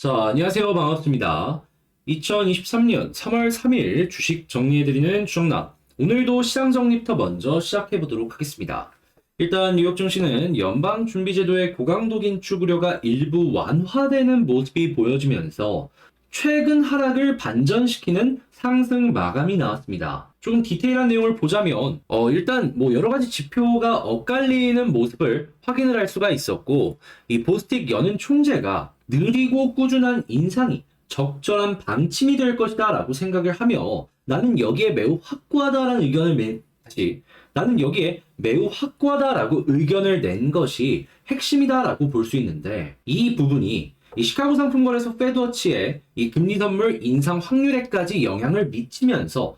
자, 안녕하세요. 반갑습니다. 2023년 3월 3일 주식 정리해드리는 주정남. 오늘도 시장 정리부터 먼저 시작해보도록 하겠습니다. 일단 뉴욕 증시는 연방준비제도의 고강도 긴축 우려가 일부 완화되는 모습이 보여지면서 최근 하락을 반전시키는 상승 마감이 나왔습니다. 조금 디테일한 내용을 보자면 일단 여러 가지 지표가 엇갈리는 모습을 확인을 할 수가 있었고, 이 보스틱 연은 총재가 느리고 꾸준한 인상이 적절한 방침이 될 것이다 라고 생각을 하며, 나는 여기에 매우 확고하다라는 나는 여기에 매우 확고하다라고 의견을 낸 것이 핵심이다라고 볼 수 있는데, 이 부분이 이 시카고 상품거래소 페드워치의 이 금리 선물 인상 확률에까지 영향을 미치면서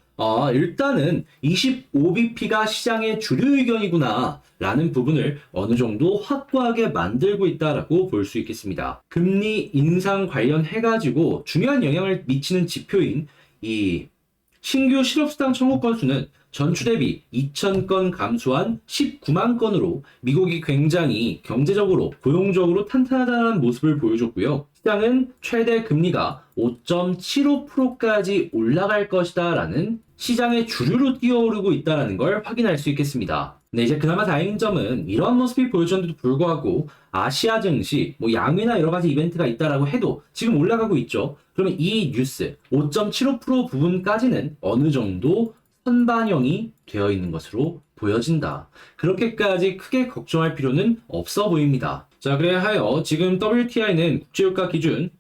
일단은 25bp가 시장의 주류 의견이구나 라는 부분을 어느 정도 확고하게 만들고 있다라고 볼 수 있겠습니다. 금리 인상 관련해가지고 중요한 영향을 미치는 지표인 이 신규 실업수당 청구 건수는 전주 대비 2,000건 감소한 19만 건으로 미국이 굉장히 경제적으로, 고용적으로 탄탄하다는 모습을 보여줬고요. 시장은 최대 금리가 5.75%까지 올라갈 것이다 라는 시장의 주류로 뛰어오르고 있다는 걸 확인할 수 있겠습니다. 네, 이제 그나마 다행인 점은 이러한 모습이 보여줬는데도 불구하고 아시아 증시, 양회나 여러 가지 이벤트가 있다라고 해도 지금 올라가고 있죠. 그러면 이 뉴스 5.75% 부분까지는 어느 정도 선반영이 되어 있는 것으로 보여진다. 그렇게까지 크게 걱정할 필요는 없어 보입니다. 자, 그래야 하여 지금 WTI는 국제유가 기준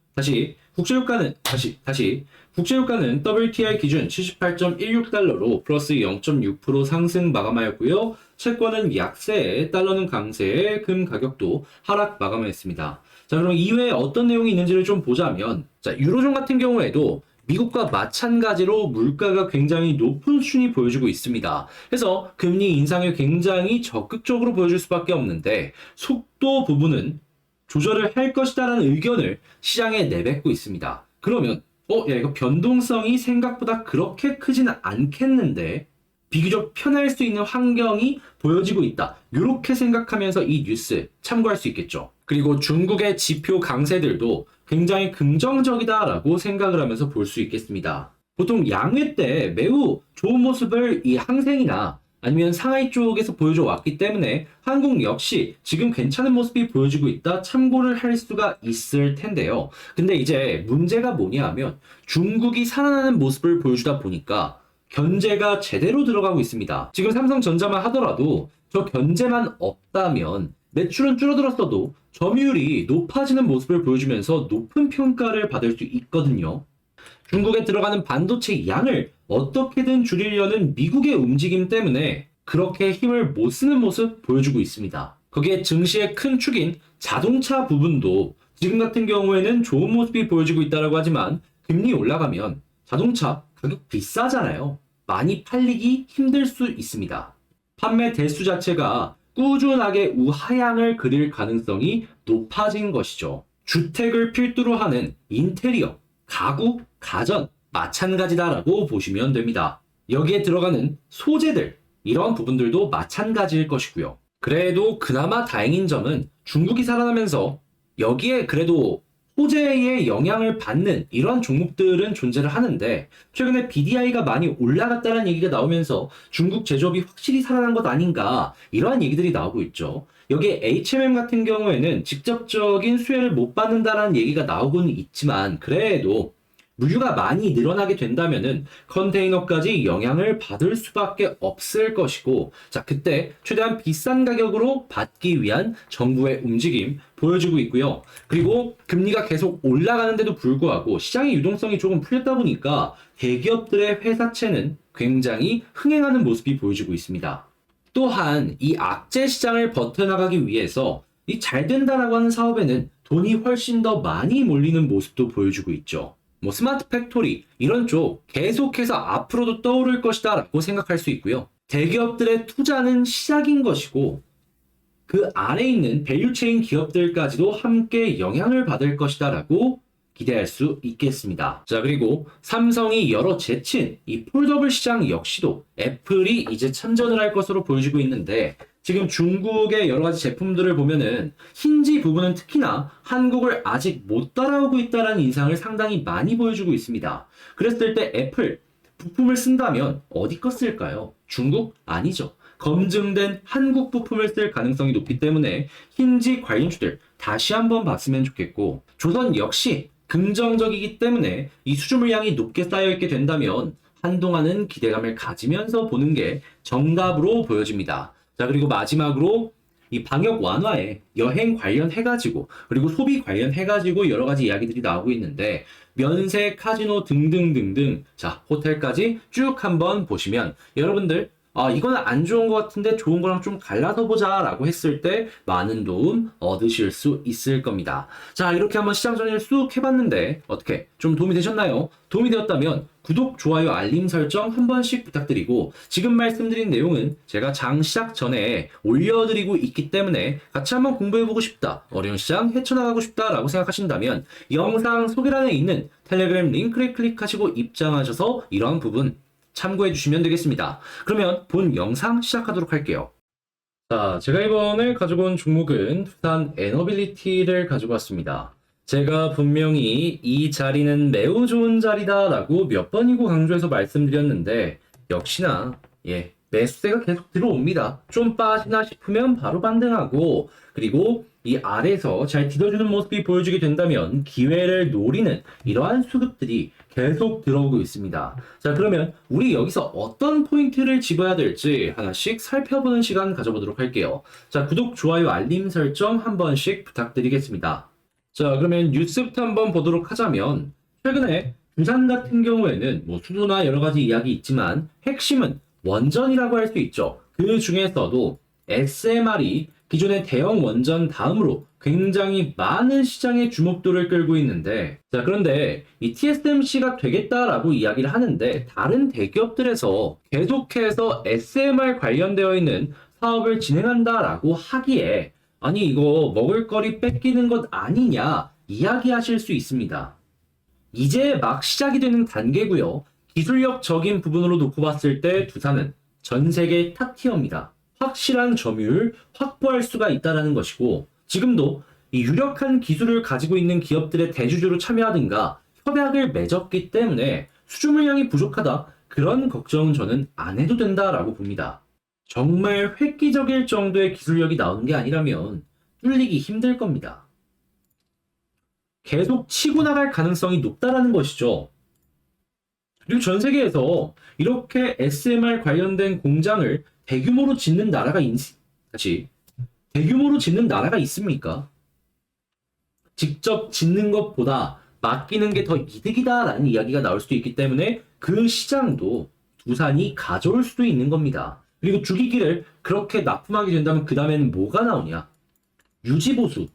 국제유가는 WTI 기준 78.16달러로 플러스 0.6% 상승 마감하였고요. 채권은 약세에, 달러는 강세에, 금 가격도 하락 마감했습니다. 자, 그럼 이외에 어떤 내용이 있는지를 좀 보자면, 자, 유로존 같은 경우에도 미국과 마찬가지로 물가가 굉장히 높은 수준이 보여주고 있습니다. 그래서 금리 인상을 굉장히 적극적으로 보여줄 수밖에 없는데, 속도 부분은 조절을 할 것이다라는 의견을 시장에 내뱉고 있습니다. 그러면 야, 이거 변동성이 생각보다 그렇게 크지는 않겠는데 비교적 편할 수 있는 환경이 보여지고 있다. 이렇게 생각하면서 이 뉴스 참고할 수 있겠죠. 그리고 중국의 지표 강세들도 굉장히 긍정적이다라고 생각을 하면서 볼 수 있겠습니다. 보통 양회 때 매우 좋은 모습을 이 항생이나 아니면 상하이 쪽에서 보여줘 왔기 때문에 한국 역시 지금 괜찮은 모습이 보여지고 있다 참고를 할 수가 있을 텐데요. 근데 이제 문제가 뭐냐 하면 중국이 살아나는 모습을 보여주다 보니까 견제가 제대로 들어가고 있습니다. 지금 삼성전자만 하더라도 저 견제만 없다면 매출은 줄어들었어도 점유율이 높아지는 모습을 보여주면서 높은 평가를 받을 수 있거든요. 중국에 들어가는 반도체 양을 어떻게든 줄이려는 미국의 움직임 때문에 그렇게 힘을 못 쓰는 모습 보여주고 있습니다. 거기에 증시의 큰 축인 자동차 부분도 지금 같은 경우에는 좋은 모습이 보여지고 있다고 하지만 금리 올라가면 자동차 가격 비싸잖아요. 많이 팔리기 힘들 수 있습니다. 판매 대수 자체가 꾸준하게 우하향을 그릴 가능성이 높아진 것이죠. 주택을 필두로 하는 인테리어, 가구, 가전 마찬가지다라고 보시면 됩니다. 여기에 들어가는 소재들, 이런 부분들도 마찬가지일 것이고요. 그래도 그나마 다행인 점은 중국이 살아나면서 여기에 그래도 소재의 영향을 받는 이런 종목들은 존재를 하는데, 최근에 BDI가 많이 올라갔다는 얘기가 나오면서 중국 제조업이 확실히 살아난 것 아닌가, 이러한 얘기들이 나오고 있죠. 여기에 HMM 같은 경우에는 직접적인 수혜를 못 받는다는 얘기가 나오고는 있지만, 그래도 물류가 많이 늘어나게 된다면은 컨테이너까지 영향을 받을 수밖에 없을 것이고, 자, 그때 최대한 비싼 가격으로 받기 위한 정부의 움직임 보여주고 있고요. 그리고 금리가 계속 올라가는데도 불구하고 시장의 유동성이 조금 풀렸다 보니까 대기업들의 회사채는 굉장히 흥행하는 모습이 보여주고 있습니다. 또한 이 악재 시장을 버텨나가기 위해서 이 잘 된다라고 하는 사업에는 돈이 훨씬 더 많이 몰리는 모습도 보여주고 있죠. 스마트 팩토리 이런 쪽 계속해서 앞으로도 떠오를 것이다 라고 생각할 수 있고요. 대기업들의 투자는 시작인 것이고 그 안에 있는 밸류체인 기업들까지도 함께 영향을 받을 것이다 라고 기대할 수 있겠습니다. 자, 그리고 삼성이 여러 제친 이 폴더블 시장 역시도 애플이 이제 참전을 할 것으로 보여지고 있는데, 지금 중국의 여러 가지 제품들을 보면은 힌지 부분은 특히나 한국을 아직 못 따라오고 있다는 인상을 상당히 많이 보여주고 있습니다. 그랬을 때 애플 부품을 쓴다면 어디 거 쓸까요? 중국? 아니죠. 검증된 한국 부품을 쓸 가능성이 높기 때문에 힌지 관련주들 다시 한번 봤으면 좋겠고, 조선 역시 긍정적이기 때문에 이 수주 물량이 높게 쌓여있게 된다면 한동안은 기대감을 가지면서 보는 게 정답으로 보여집니다. 자, 그리고 마지막으로 이 방역 완화에 여행 관련해가지고, 그리고 소비 관련해가지고 여러 가지 이야기들이 나오고 있는데, 면세, 카지노 등등등등, 자, 호텔까지 쭉 한번 보시면 여러분들 이거는 안 좋은 것 같은데 좋은 거랑 좀 갈라서 보자 라고 했을 때 많은 도움 얻으실 수 있을 겁니다. 자, 이렇게 한번 시장 정리를 쑥 해봤는데 어떻게 좀 도움이 되셨나요? 도움이 되었다면 구독, 좋아요, 알림 설정 한 번씩 부탁드리고, 지금 말씀드린 내용은 제가 장 시작 전에 올려드리고 있기 때문에 같이 한번 공부해보고 싶다, 어려운 시장 헤쳐나가고 싶다 라고 생각하신다면 영상 소개란에 있는 텔레그램 링크를 클릭하시고 입장하셔서 이러한 부분 참고해 주시면 되겠습니다. 그러면 본 영상 시작하도록 할게요. 자, 제가 이번에 가지고 온 종목은 두산 에너빌리티를 가지고 왔습니다. 제가 분명히 이 자리는 매우 좋은 자리다 라고 몇 번이고 강조해서 말씀드렸는데, 역시나 매수세가 계속 들어옵니다. 좀 빠지나 싶으면 바로 반등하고, 그리고 이 아래에서 잘 디뎌주는 모습이 보여주게 된다면 기회를 노리는 이러한 수급들이 계속 들어오고 있습니다. 자, 그러면 우리 여기서 어떤 포인트를 집어야 될지 하나씩 살펴보는 시간 가져보도록 할게요. 자, 구독, 좋아요, 알림 설정 한 번씩 부탁드리겠습니다. 자, 그러면 뉴스부터 한번 보도록 하자면, 최근에 두산 같은 경우에는 뭐 수주나 여러 가지 이야기 있지만 핵심은 원전이라고 할 수 있죠. 그 중에서도 SMR이 기존의 대형 원전 다음으로 굉장히 많은 시장의 주목도를 끌고 있는데, 자, 그런데 이 TSMC가 되겠다라고 이야기를 하는데 다른 대기업들에서 계속해서 SMR 관련되어 있는 사업을 진행한다라고 하기에 아니 이거 먹을거리 뺏기는 것 아니냐 이야기하실 수 있습니다. 이제 막 시작이 되는 단계고요. 기술력적인 부분으로 놓고 봤을 때 두산은 전 세계 탑티어입니다. 확실한 점유율 확보할 수가 있다는 것이고, 지금도 이 유력한 기술을 가지고 있는 기업들의 대주주로 참여하든가 협약을 맺었기 때문에 수주 물량이 부족하다, 그런 걱정은 저는 안 해도 된다라고 봅니다. 정말 획기적일 정도의 기술력이 나오는 게 아니라면 뚫리기 힘들 겁니다. 계속 치고 나갈 가능성이 높다라는 것이죠. 그리고 전 세계에서 이렇게 SMR 관련된 공장을 대규모로 짓는 나라가 대규모로 짓는 나라가 있습니까? 직접 짓는 것보다 맡기는 게 더 이득이다라는 이야기가 나올 수도 있기 때문에 그 시장도 두산이 가져올 수도 있는 겁니다. 그리고 주기기를 그렇게 납품하게 된다면 그 다음에는 뭐가 나오냐? 유지보수.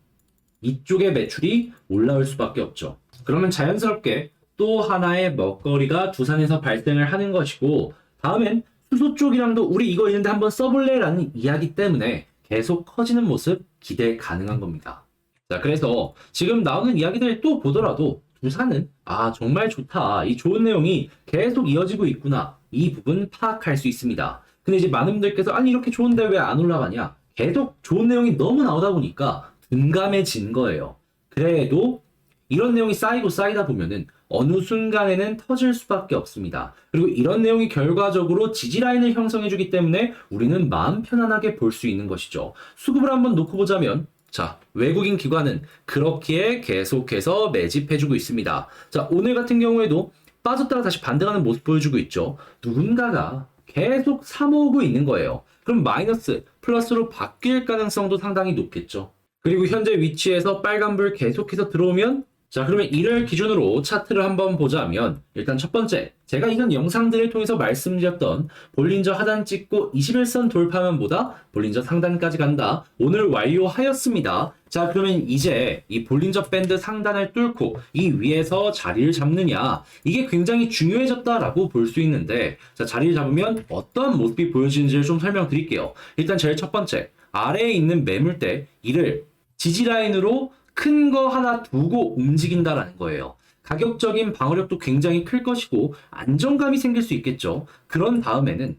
이쪽의 매출이 올라올 수밖에 없죠. 그러면 자연스럽게 또 하나의 먹거리가 두산에서 발생을 하는 것이고, 다음엔 수소 쪽이랑도 우리 이거 있는데 한번 써볼래? 라는 이야기 때문에 계속 커지는 모습 기대 가능한 겁니다. 자, 그래서 지금 나오는 이야기들 또 보더라도 두산은 정말 좋다, 이 좋은 내용이 계속 이어지고 있구나, 이 부분 파악할 수 있습니다. 근데 이제 많은 분들께서 아니 이렇게 좋은데 왜 안 올라가냐, 계속 좋은 내용이 너무 나오다 보니까 둔감해진 거예요. 그래도 이런 내용이 쌓이고 쌓이다 보면은 어느 순간에는 터질 수밖에 없습니다. 그리고 이런 내용이 결과적으로 지지라인을 형성해주기 때문에 우리는 마음 편안하게 볼 수 있는 것이죠. 수급을 한번 놓고 보자면, 자, 외국인 기관은 그렇게 계속해서 매집해주고 있습니다. 자, 오늘 같은 경우에도 빠졌다가 다시 반등하는 모습 보여주고 있죠. 누군가가 계속 사모으고 있는 거예요. 그럼 마이너스, 플러스로 바뀔 가능성도 상당히 높겠죠. 그리고 현재 위치에서 빨간불 계속해서 들어오면, 자, 그러면 이를 기준으로 차트를 한번 보자면, 일단 첫 번째, 제가 이전 영상들을 통해서 말씀드렸던 볼린저 하단 찍고 21선 돌파만 보다 볼린저 상단까지 간다, 오늘 완료하였습니다. 자, 그러면 이제 이 볼린저 밴드 상단을 뚫고 이 위에서 자리를 잡느냐, 이게 굉장히 중요해졌다라고 볼 수 있는데, 자, 자리를 잡으면 어떤 모습이 보여지는지를 좀 설명드릴게요. 일단 제일 첫 번째, 아래에 있는 매물대, 이를 지지라인으로 큰 거 하나 두고 움직인다라는 거예요. 가격적인 방어력도 굉장히 클 것이고 안정감이 생길 수 있겠죠. 그런 다음에는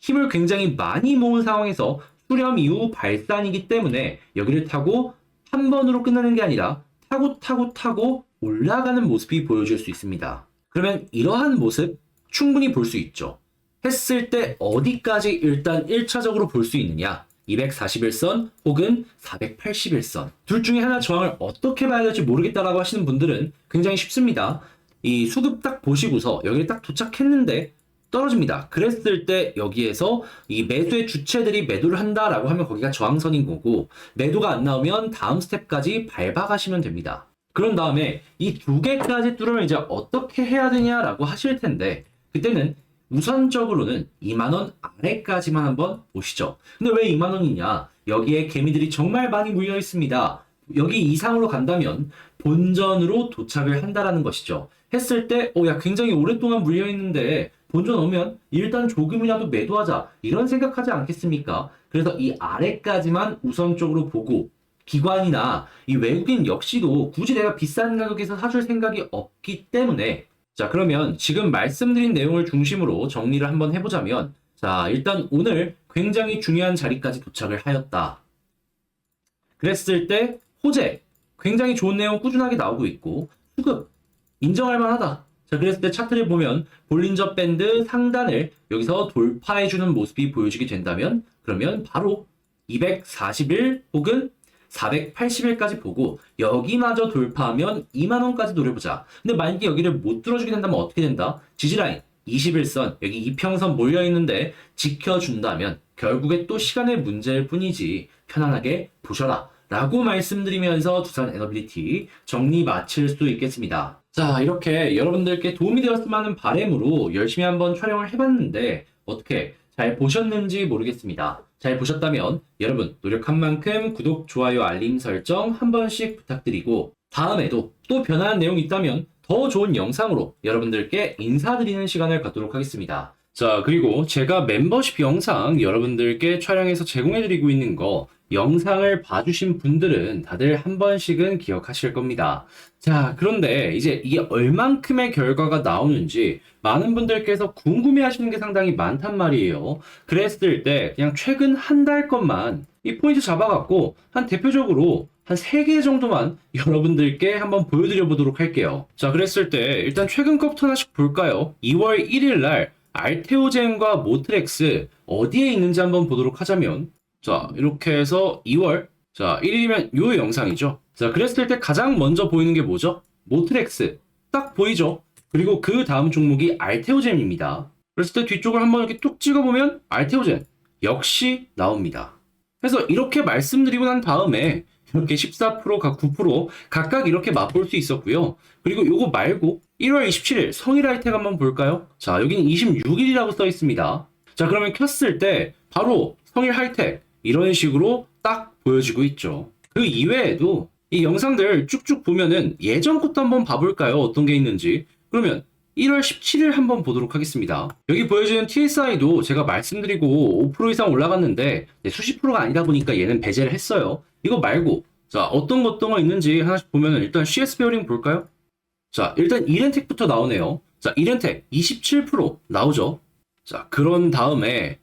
힘을 굉장히 많이 모은 상황에서 수렴 이후 발산이기 때문에 여기를 타고 한 번으로 끝나는 게 아니라 타고 올라가는 모습이 보여줄 수 있습니다. 그러면 이러한 모습 충분히 볼 수 있죠. 했을 때 어디까지 일단 1차적으로 볼 수 있느냐? 241선 혹은 481선. 둘 중에 하나 저항을 어떻게 봐야 될지 모르겠다라고 하시는 분들은 굉장히 쉽습니다. 이 수급 딱 보시고서 여기를 딱 도착했는데 떨어집니다. 그랬을 때 여기에서 이 매수의 주체들이 매도를 한다라고 하면 거기가 저항선인 거고, 매도가 안 나오면 다음 스텝까지 밟아가시면 됩니다. 그런 다음에 이 두 개까지 뚫으면 이제 어떻게 해야 되냐라고 하실 텐데, 그때는 우선적으로는 2만원 아래까지만 한번 보시죠. 근데 왜 2만원이냐? 여기에 개미들이 정말 많이 물려 있습니다. 여기 이상으로 간다면 본전으로 도착을 한다라는 것이죠. 했을 때, 야, 굉장히 오랫동안 물려 있는데 본전 오면 일단 조금이라도 매도하자, 이런 생각하지 않겠습니까? 그래서 이 아래까지만 우선적으로 보고, 기관이나 이 외국인 역시도 굳이 내가 비싼 가격에서 사줄 생각이 없기 때문에, 자, 그러면 지금 말씀드린 내용을 중심으로 정리를 한번 해보자면, 자, 일단 오늘 굉장히 중요한 자리까지 도착을 하였다. 그랬을 때 호재 굉장히 좋은 내용 꾸준하게 나오고 있고, 수급 인정할 만하다. 자, 그랬을 때 차트를 보면 볼린저 밴드 상단을 여기서 돌파해주는 모습이 보여지게 된다면, 그러면 바로 241 혹은 480일까지 보고 여기마저 돌파하면 2만원까지 노려보자. 근데 만약에 여기를 못 뚫어주게 된다면 어떻게 된다? 지지라인 21선, 여기 이평선 몰려있는데 지켜준다면 결국에 또 시간의 문제일 뿐이지 편안하게 보셔라 라고 말씀드리면서 두산 에너빌리티 정리 마칠 수 있겠습니다. 자, 이렇게 여러분들께 도움이 되었으면 하는 바람으로 열심히 한번 촬영을 해봤는데 어떻게 잘 보셨는지 모르겠습니다. 잘 보셨다면 여러분 노력한 만큼 구독, 좋아요, 알림 설정 한 번씩 부탁드리고, 다음에도 또 변화한 내용이 있다면 더 좋은 영상으로 여러분들께 인사드리는 시간을 갖도록 하겠습니다. 자, 그리고 제가 멤버십 영상 여러분들께 촬영해서 제공해드리고 있는 거 영상을 봐주신 분들은 다들 한 번씩은 기억하실 겁니다. 자, 그런데 이제 이게 얼만큼의 결과가 나오는지 많은 분들께서 궁금해 하시는 게 상당히 많단 말이에요. 그랬을 때 그냥 최근 한 달 것만 이 포인트 잡아갖고 한 대표적으로 한 3개 정도만 여러분들께 한번 보여드려 보도록 할게요. 자, 그랬을 때 일단 최근 것부터 하나씩 볼까요? 2월 1일 날 알테오젠과 모트렉스 어디에 있는지 한번 보도록 하자면, 자, 이렇게 해서 2월, 자, 1일이면 요 영상이죠. 자, 그랬을 때 가장 먼저 보이는 게 뭐죠? 모트렉스. 딱 보이죠? 그리고 그 다음 종목이 알테오젠입니다. 그랬을 때 뒤쪽을 한번 이렇게 뚝 찍어보면 알테오젠 역시 나옵니다. 그래서 이렇게 말씀드리고 난 다음에 이렇게 14%각 9% 각각 이렇게 맛볼 수 있었고요. 그리고 요거 말고 1월 27일 성일 하이텍 한번 볼까요? 자, 여기는 26일이라고 써 있습니다. 자, 그러면 켰을 때 바로 성일 하이텍 이런 식으로 딱 보여지고 있죠. 그 이외에도 이 영상들 쭉쭉 보면은 예전 것도 한번 봐볼까요? 어떤 게 있는지. 그러면 1월 17일 한번 보도록 하겠습니다. 여기 보여지는 TSI도 제가 말씀드리고 5% 이상 올라갔는데 수십 프로가 아니다 보니까 얘는 배제를 했어요. 이거 말고 자, 어떤 거 있는지 하나씩 보면은 일단 CS 베어링 볼까요? 자, 일단 이렌텍부터 나오네요. 자, 이렌텍 27% 나오죠. 자, 그런 다음에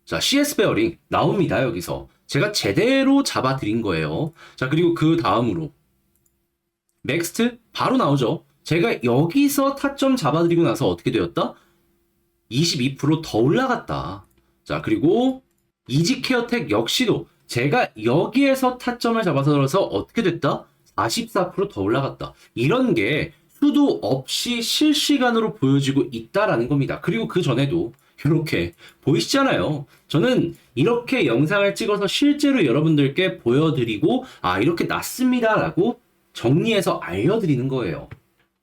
자, CS 베어링 나옵니다. 여기서 제가 제대로 잡아드린 거예요. 자, 그리고 그 다음으로 넥스트 바로 나오죠. 제가 여기서 타점 잡아드리고 나서 어떻게 되었다? 22%더 올라갔다. 자, 그리고 이지케어텍 역시도 제가 여기에서 타점을 잡아서 어떻게 됐다? 44%더 올라갔다. 이런 게 수도 없이 실시간으로 보여지고 있다라는 겁니다. 그리고 그 전에도 이렇게 보이시잖아요. 저는 이렇게 영상을 찍어서 실제로 여러분들께 보여드리고 이렇게 났습니다 라고 정리해서 알려드리는 거예요.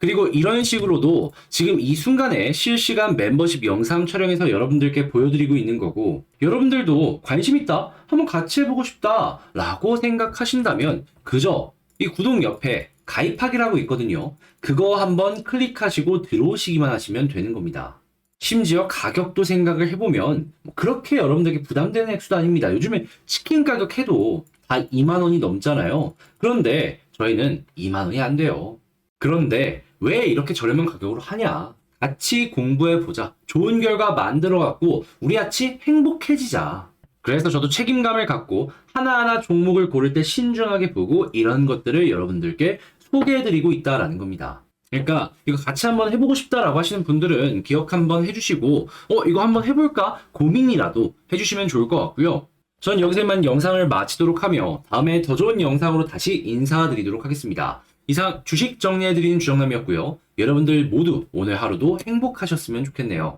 그리고 이런 식으로도 지금 이 순간에 실시간 멤버십 영상 촬영해서 여러분들께 보여드리고 있는 거고, 여러분들도 관심 있다, 한번 같이 해보고 싶다 라고 생각하신다면 그저 이 구독 옆에 가입하기라고 있거든요. 그거 한번 클릭하시고 들어오시기만 하시면 되는 겁니다. 심지어 가격도 생각을 해보면 그렇게 여러분들에게 부담되는 액수도 아닙니다. 요즘에 치킨 가격 해도 다 2만원이 넘잖아요. 그런데 저희는 2만원이 안 돼요. 그런데 왜 이렇게 저렴한 가격으로 하냐? 같이 공부해보자. 좋은 결과 만들어갖고 우리 같이 행복해지자. 그래서 저도 책임감을 갖고 하나하나 종목을 고를 때 신중하게 보고 이런 것들을 여러분들께 소개해드리고 있다라는 겁니다. 그러니까 이거 같이 한번 해보고 싶다라고 하시는 분들은 기억 한번 해주시고 이거 한번 해볼까 고민이라도 해주시면 좋을 것 같고요. 전 여기서 이만 영상을 마치도록 하며 다음에 더 좋은 영상으로 다시 인사드리도록 하겠습니다. 이상 주식 정리해드리는 주정남이었고요. 여러분들 모두 오늘 하루도 행복하셨으면 좋겠네요.